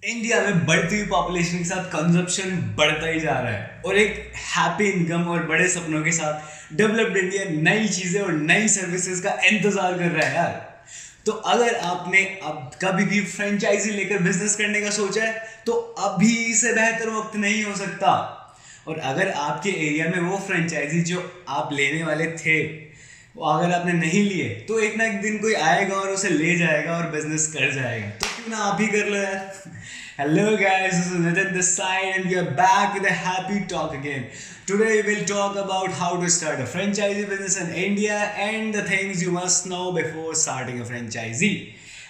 India में बढ़ती हुई पॉपुलेशन के साथ कंजप्शन बढ़ता ही जा रहा है और एक हैप्पी इनकम और बड़े सपनों के साथ डेवलप्ड इंडिया नई चीजें और नई सर्विसेज का इंतजार कर रहा है यार। तो अगर आपने अब कभी भी फ्रेंचाइजी लेकर बिजनेस करने का सोचा है तो अभी से बेहतर वक्त नहीं हो सकता। और अगर आपके एरिया में वो फ्रेंचाइजी जो आप लेने वाले थे वो अगर आपने नहीं लिए तो एक ना एक दिन कोई आएगा और उसे ले जाएगा और बिजनेस कर जाएगा। तो क्यों ना आप ही कर लो यार। Hello guys, this is Nitin this side and we are back with a happy talk again. Today we will talk about how to start a franchisee business in India and the things you must know before starting a franchisee.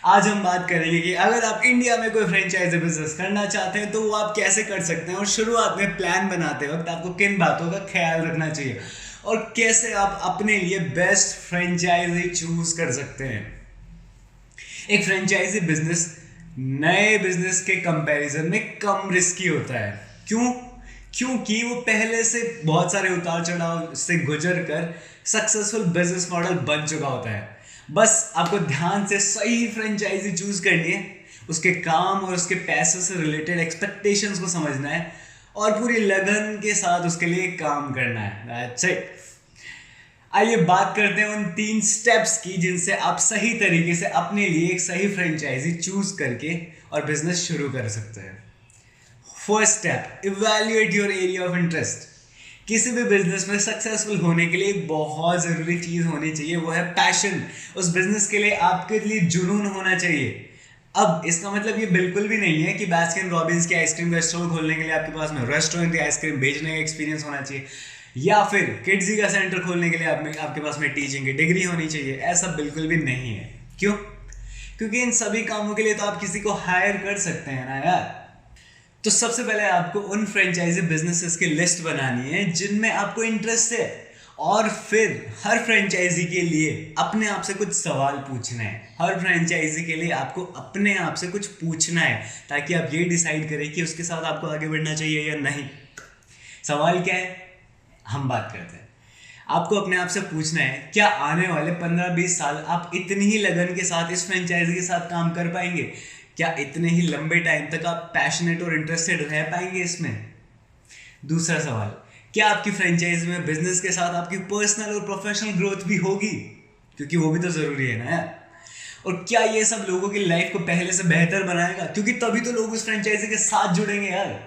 आज हम बात करेंगे कि अगर आप India में कोई franchise business करना चाहते हैं तो वो आप कैसे कर सकते हैं और शुरुआत में प्लान बनाते वक्त आपको किन बातों का ख्याल रखना चाहिए और कैसे आप अपने लिए बेस्ट फ्रेंचाइजी चूज कर सकते हैं। एक फ्रेंचाइजी बिजनेस नए बिजनेस के कंपैरिजन में कम रिस्की होता है। क्यों? क्योंकि वो पहले से बहुत सारे उतार चढ़ाव से गुजर कर सक्सेसफुल बिजनेस मॉडल बन चुका होता है। बस आपको ध्यान से सही फ्रेंचाइजी चूज करनी है, उसके काम और उसके पैसों से रिलेटेड एक्सपेक्टेशंस को समझना है और पूरी लगन के साथ उसके लिए काम करना है। That's it. आइए बात करते हैं उन 3 स्टेप्स की जिनसे आप सही तरीके से अपने लिए एक सही फ्रेंचाइजी चूज करके और बिजनेस शुरू कर सकते हैं। First step, evaluate your area of interest. किसी भी बिजनेस में सक्सेसफुल होने के लिए एक बहुत ज़रूरी चीज़ होनी चाहिए, वो है पैशन। उस बिजनेस के लिए आपके लिए जुनून होना चाहिए। अब इसका मतलब ये बिल्कुल भी नहीं है कि बास्किन रॉबिन्स के आइसक्रीम का स्टोर खोलने के लिए आपके पास में रेस्टोरेंट या आइसक्रीम बेचने का एक्सपीरियंस होना चाहिए या फिर किड्जी का सेंटर खोलने के लिए आपके पास में टीचिंग की डिग्री होनी चाहिए। ऐसा बिल्कुल भी नहीं है। क्यों? क्योंकि इन सभी कामों के लिए तो आप किसी को हायर कर सकते हैं ना यार। तो सबसे पहले आपको उन फ्रेंचाइजी बिजनेसेस की लिस्ट बनानी है जिनमें आपको इंटरेस्ट है और फिर हर फ्रेंचाइजी के लिए अपने आप से कुछ सवाल पूछना है। हर फ्रेंचाइजी के लिए आपको अपने आप से कुछ पूछना है ताकि आप ये डिसाइड करें कि उसके साथ आपको आगे बढ़ना चाहिए या नहीं। सवाल क्या है, हम बात करते हैं। आपको अपने आप से पूछना है, क्या आने वाले 15-20 साल आप इतनी ही लगन के साथ इस फ्रेंचाइजी के साथ काम कर पाएंगे? क्या इतने ही लंबे टाइम तक आप पैशनेट और इंटरेस्टेड रह पाएंगे इसमें? दूसरा सवाल, क्या आपकी फ्रेंचाइजी में बिजनेस के साथ आपकी पर्सनल और प्रोफेशनल ग्रोथ भी होगी? क्योंकि वो भी तो जरूरी है ना यार। और क्या ये सब लोगों की लाइफ को पहले से बेहतर बनाएगा? क्योंकि तभी तो लोग उस फ्रेंचाइजी के साथ जुड़ेंगे यार।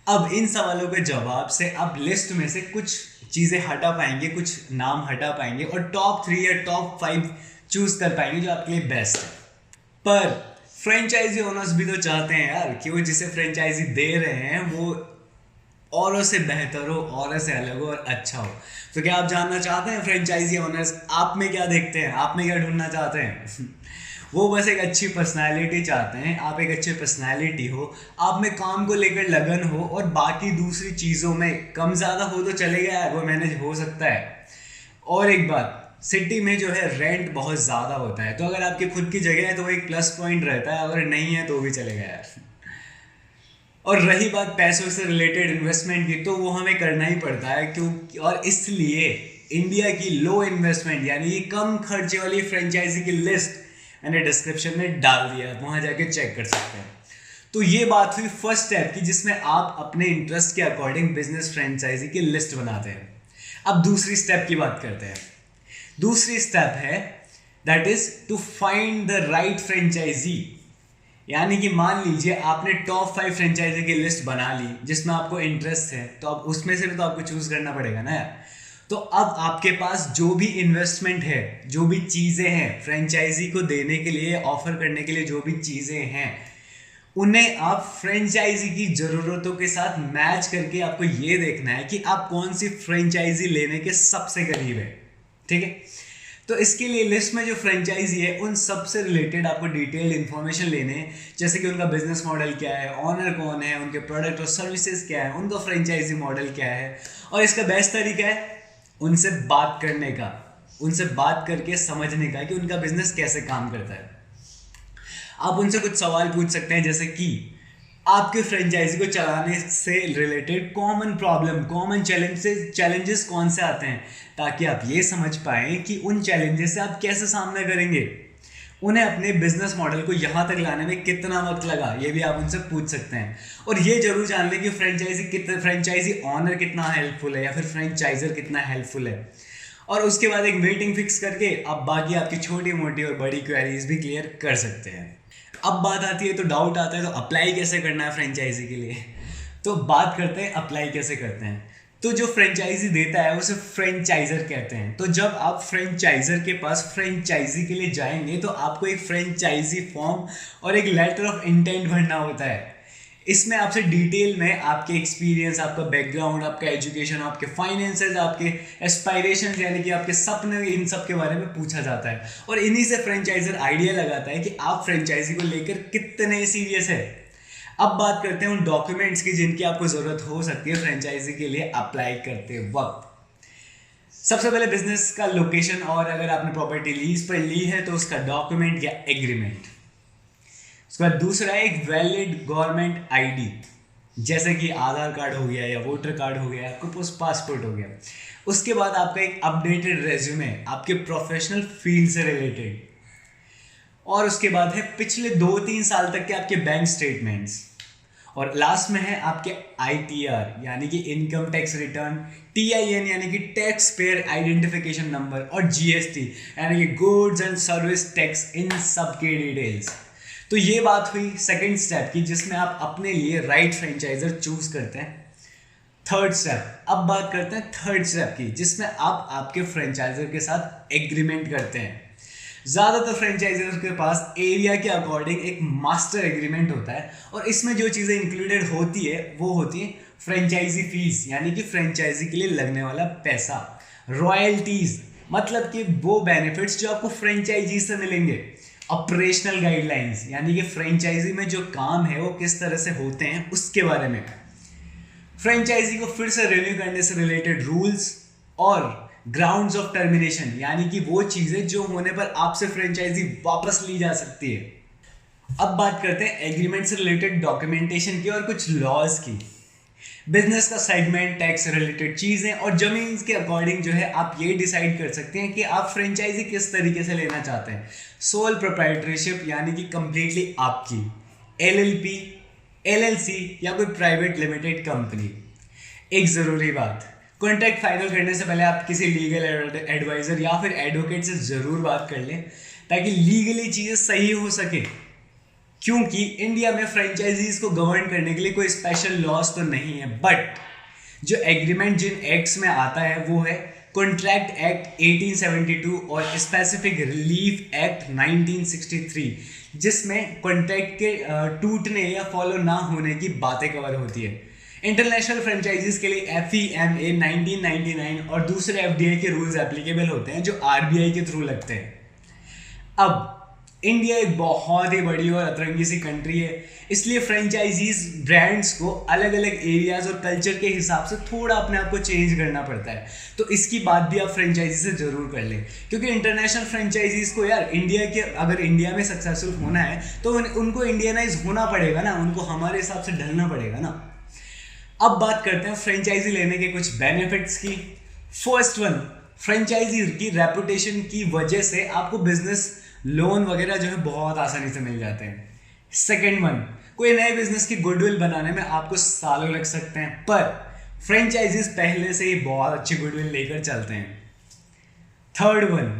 अब इन सवालों के जवाब से आप लिस्ट में से कुछ चीज़ें हटा पाएंगे, कुछ नाम हटा पाएंगे और टॉप 3 या टॉप 5 चूज कर पाएंगे जो आपके लिए बेस्ट है। पर फ्रेंचाइजी ओनर्स भी तो चाहते हैं यार कि वो जिसे फ्रेंचाइजी दे रहे हैं वो औरों से बेहतर हो, औरों से अलग हो और अच्छा हो। तो क्या आप जानना चाहते हैं फ्रेंचाइजी ओनर्स आप में क्या देखते हैं, आप में क्या ढूंढना चाहते हैं? वो बस एक अच्छी पर्सनालिटी चाहते हैं। आप एक अच्छी पर्सनालिटी हो, आप में काम को लेकर लगन हो और बाकी दूसरी चीज़ों में कम ज़्यादा हो तो चलेगा यार, वो मैनेज हो सकता है। और एक बात, सिटी में जो है रेंट बहुत ज़्यादा होता है, तो अगर आपकी खुद की जगह है तो वो एक प्लस पॉइंट रहता है, अगर नहीं है तो भी चलेगा यार। और रही बात पैसों से रिलेटेड इन्वेस्टमेंट की, तो वो हमें करना ही पड़ता है क्योंकि और इसलिए इंडिया की लो इन्वेस्टमेंट यानी कि कम खर्चे वाली फ्रेंचाइजी की लिस्ट मैंने डिस्क्रिप्शन में डाल दिया है, वहाँ जाके चेक कर सकते हैं। तो ये बात हुई फर्स्ट स्टेप की जिसमें आप अपने इंटरेस्ट के अकॉर्डिंग बिजनेस फ्रेंचाइजी की लिस्ट बनाते हैं। अब दूसरी स्टेप की बात करते हैं। दूसरी स्टेप है that is to find the right franchise. यानी कि मान लीजिए आपने टॉप 5 फ्रेंचाइजी की लिस्ट बना ली जिसमें आपको इंटरेस्ट है, तो अब उसमें से भी तो आपको चूज करना पड़ेगा ना यार। तो अब आपके पास जो भी इन्वेस्टमेंट है, जो भी चीज़ें हैं फ्रेंचाइजी को देने के लिए, ऑफर करने के लिए जो भी चीज़ें हैं, उन्हें आप फ्रेंचाइजी की ज़रूरतों के साथ मैच करके आपको ये देखना है कि आप कौन सी फ्रेंचाइजी लेने के सबसे करीब है। ठीक है? तो इसके लिए लिस्ट में जो फ्रेंचाइजी है उन सब से रिलेटेड आपको डिटेल्ड इन्फॉर्मेशन लेने हैं, जैसे कि उनका बिजनेस मॉडल क्या है, ऑनर कौन है, उनके प्रोडक्ट और सर्विसेज क्या है, उनका फ्रेंचाइजी मॉडल क्या है। और इसका बेस्ट तरीका है उनसे बात करने का, उनसे बात करके समझने का कि उनका बिजनेस कैसे काम करता है। आप उनसे कुछ सवाल पूछ सकते हैं जैसे कि आपके फ्रेंचाइजी को चलाने से related common problem, common challenges कौन से आते हैं, ताकि आप ये समझ पाएं कि उन चैलेंजेस से आप कैसे सामना करेंगे। उन्हें अपने बिजनेस मॉडल को यहाँ तक लाने में कितना वक्त लगा, ये भी आप उनसे पूछ सकते हैं। और ये जरूर जान लें कि फ्रेंचाइजी ऑनर कितना हेल्पफुल है या फिर फ्रेंचाइजर कितना हेल्पफुल है। और उसके बाद एक मीटिंग फिक्स करके आप बाकी आपकी छोटी मोटी और बड़ी क्वेरीज भी क्लियर कर सकते हैं। अब बात आती है, तो डाउट आता है तो अप्लाई कैसे करना है फ्रेंचाइजी के लिए। तो बात करते हैं अप्लाई कैसे करते हैं। तो जो फ्रेंचाइजी देता है उसे फ्रेंचाइजर कहते हैं। तो जब आप फ्रेंचाइजर के पास फ्रेंचाइजी के लिए जाएंगे तो आपको एक फ्रेंचाइजी फॉर्म और एक लेटर ऑफ इंटेंट भरना होता है। इसमें आपसे डिटेल में आपके एक्सपीरियंस, आपका बैकग्राउंड, आपका एजुकेशन, आपके फाइनेंसेस, आपके एस्पायरेशंस यानी कि आपके सपने, इन सब के बारे में पूछा जाता है। और इन्हीं से फ्रेंचाइजर आइडिया लगाता है कि आप फ्रेंचाइजी को लेकर कितने सीरियस है। अब बात करते हैं उन डॉक्यूमेंट्स की जिनकी आपको ज़रूरत हो सकती है फ्रेंचाइजी के लिए अप्लाई करते वक्त। सबसे पहले बिजनेस का लोकेशन, और अगर आपने प्रॉपर्टी लीज पर ली है तो उसका डॉक्यूमेंट या एग्रीमेंट। उसके बाद दूसरा है एक वैलिड गवर्नमेंट आईडी, जैसे कि आधार कार्ड हो गया या वोटर कार्ड हो गया, आपको पासपोर्ट हो गया। उसके बाद आपका एक अपडेटेड रेज्यूमे आपके प्रोफेशनल फील्ड से रिलेटेड। और उसके बाद है पिछले 2-3 साल तक के आपके बैंक स्टेटमेंट्स। और लास्ट में है आपके ITR यानी कि इनकम टैक्स रिटर्न, TIN यानी कि टैक्स पेयर आइडेंटिफिकेशन नंबर, और GST यानी कि गुड्स एंड सर्विस टैक्स, इन सब के डिटेल्स। तो ये बात हुई सेकंड स्टेप की, जिसमें आप अपने लिए राइट फ्रेंचाइजर चूज करते हैं। थर्ड स्टेप, अब बात करते हैं थर्ड स्टेप की, जिसमें आप आपके फ्रेंचाइजर के साथ एग्रीमेंट करते हैं। ज़्यादातर फ्रेंचाइजर के पास एरिया के अकॉर्डिंग एक मास्टर एग्रीमेंट होता है, और इसमें जो चीज़ें इंक्लूडेड होती है वो होती है फ्रेंचाइजी फीस यानी कि फ्रेंचाइजी के लिए लगने वाला पैसा, रॉयल्टीज मतलब कि वो बेनिफिट्स जो आपको फ्रेंचाइजी से मिलेंगे, ऑपरेशनल गाइडलाइंस यानी कि फ्रेंचाइजी में जो काम है वो किस तरह से होते हैं उसके बारे में, फ्रेंचाइजी को फिर से रिन्यू करने से रिलेटेड रूल्स, और ग्राउंड्स ऑफ टर्मिनेशन यानी कि वो चीजें जो होने पर आपसे फ्रेंचाइजी वापस ली जा सकती है। अब बात करते हैं एग्रीमेंट से रिलेटेड डॉक्यूमेंटेशन की और कुछ लॉज की। बिजनेस का सेगमेंट, टैक्स से रिलेटेड चीजें और जमीन के अकॉर्डिंग जो है आप ये डिसाइड कर सकते हैं कि आप फ्रेंचाइजी किस तरीके से लेना चाहते हैं। सोल प्रोप्राइटरशिप यानी कि कंप्लीटली आपकी, LLP, LLC या कोई प्राइवेट लिमिटेड कंपनी। एक जरूरी बात, कॉन्ट्रैक्ट फाइनल करने से पहले आप किसी लीगल एडवाइजर या फिर एडवोकेट से ज़रूर बात कर लें ताकि लीगली चीज़ें सही हो सके, क्योंकि इंडिया में फ्रेंचाइजीज को गवर्न करने के लिए कोई स्पेशल लॉज तो नहीं है। बट जो एग्रीमेंट जिन एक्ट्स में आता है वो है कॉन्ट्रैक्ट एक्ट 1872 और स्पेसिफिक रिलीफ एक्ट 1963, जिसमें कॉन्ट्रैक्ट के टूटने या फॉलो ना होने की बातें कवर होती है। इंटरनेशनल फ्रेंचाइजीज के लिए FEMA 1999 और दूसरे FDA के रूल्स एप्लीकेबल होते हैं जो RBI के थ्रू लगते हैं। अब इंडिया एक बहुत ही बड़ी और अतरंगी सी कंट्री है, इसलिए फ्रेंचाइजीज ब्रांड्स को अलग अलग एरियाज और कल्चर के हिसाब से थोड़ा अपने आप को चेंज करना पड़ता है। तो इसकी बात भी आप फ्रेंचाइजी से जरूर कर लें, क्योंकि इंटरनेशनल फ्रेंचाइजीज को यार अगर इंडिया में सक्सेसफुल होना है तो उनको इंडियनाइज होना पड़ेगा ना, उनको हमारे हिसाब से ढलना पड़ेगा ना। अब बात करते हैं फ्रेंचाइजी लेने के कुछ बेनिफिट्स की। फर्स्ट वन, फ्रेंचाइजी की रेपुटेशन की वजह से आपको बिजनेस लोन वगैरह जो है बहुत आसानी से मिल जाते हैं। सेकेंड वन, कोई नए बिजनेस की गुडविल बनाने में आपको सालों लग सकते हैं, पर फ्रेंचाइजीज पहले से ही बहुत अच्छी गुडविल लेकर चलते हैं। थर्ड वन,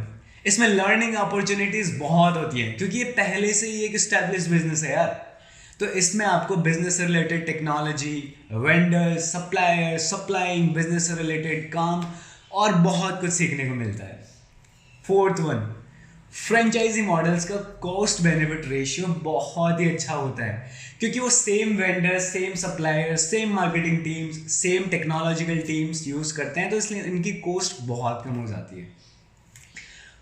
इसमें लर्निंग अपॉर्चुनिटीज बहुत होती है, क्योंकि ये पहले से ही एक एस्टैब्लिश्ड बिजनेस है यार। तो इसमें आपको बिजनेस से related technology, vendor, supplier, supplying, business से रिलेटेड काम और बहुत कुछ सीखने को मिलता है। फोर्थ वन, फ्रेंचाइजी मॉडल्स का कॉस्ट बेनिफिट रेशियो बहुत ही अच्छा होता है, क्योंकि वो same vendor, same supplier, same marketing teams, same technological teams use करते हैं, तो इसलिए इनकी कॉस्ट बहुत कम हो जाती है।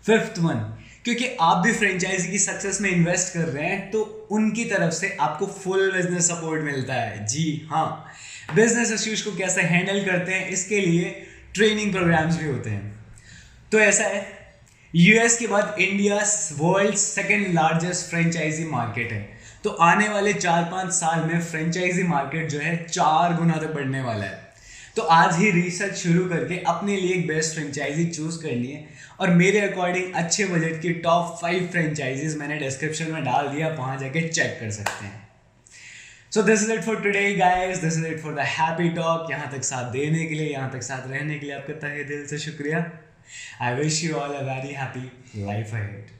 फिफ्थ वन, क्योंकि आप भी फ्रेंचाइजी की सक्सेस में इन्वेस्ट कर रहे हैं तो उनकी तरफ से आपको फुल बिजनेस सपोर्ट मिलता है। जी हाँ, बिजनेस इश्यूज को कैसे हैंडल करते हैं इसके लिए ट्रेनिंग प्रोग्राम्स भी होते हैं। तो ऐसा है, US के बाद India world second largest franchise market है, तो आने वाले 4-5 साल में फ्रेंचाइजी मार्केट जो है 4 गुना तक बढ़ने वाला है। तो आज ही रिसर्च शुरू करके अपने लिए एक बेस्ट फ्रेंचाइजी चूज करनी है और मेरे अकॉर्डिंग अच्छे बजट की टॉप 5 फ्रेंचाइजीज मैंने डिस्क्रिप्शन में डाल दिया, वहां जाके चेक कर सकते हैं। So this is it for today guys, this is it for the happy talk. यहाँ तक साथ देने के लिए, यहाँ तक साथ रहने के लिए आपका तहे दिल से शुक्रिया। I wish you all a very happy life ahead.